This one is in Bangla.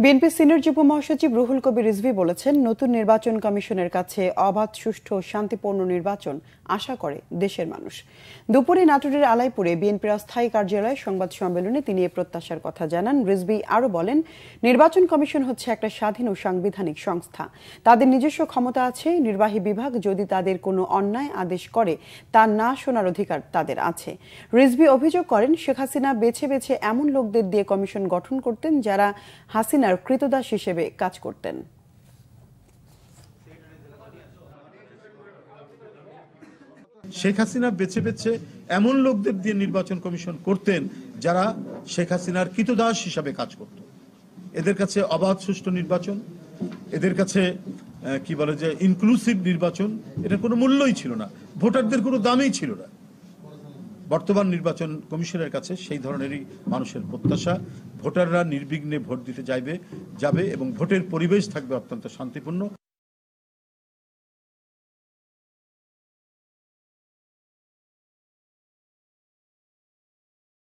বিএনপি সিনিয়র যুগ্ম মহাসচিব রুহুল কবির রিজভী বলেছেন, নতুন নির্বাচন কমিশনের কাছে অবাধ, সুষ্ঠু ও শান্তিপূর্ণ নির্বাচন আশা করে দেশের মানুষ। দুপুরে নাটোরের আলাইপুরে বিএনপির অস্থায়ী কার্যালয়ে সংবাদ সম্মেলনে তিনি এ প্রত্যাশার কথা জানান। রিজভী আরও বলেন, নির্বাচন কমিশন হচ্ছে একটা স্বাধীন ও সাংবিধানিক সংস্থা। তাদের নিজস্ব ক্ষমতা আছে। নির্বাহী বিভাগ যদি তাদের কোনো অন্যায় আদেশ করে তা না শোনার অধিকার তাদের আছে। রিজভী অভিযোগ করেন, শেখ হাসিনা বেছে বেছে এমন লোকদের দিয়ে কমিশন গঠন করতেন যারা হাসিনার কৃতদাস হিসেবে কাজ করতেন। শেখ হাসিনা বেছে বেছে এমন লোকদের দিয়ে নির্বাচন কমিশন করতেন যারা শেখ হাসিনার কৃতদাস হিসাবে কাজ করত। এদের কাছে অবাধ, সুষ্ঠু নির্বাচন, এদের কাছে কি বলে যে ইনক্লুসিভ নির্বাচন, এটার কোনো মূল্যই ছিল না, ভোটারদের কোনো দামই ছিল না। বর্তমান নির্বাচন কমিশনের কাছে সেই ধরনেরই মানুষের প্রত্যাশা। ভোটাররা নির্বিঘ্নে ভোট দিতে যাবে এবং ভোটের পরিবেশ থাকবে অত্যন্ত শান্তিপূর্ণ।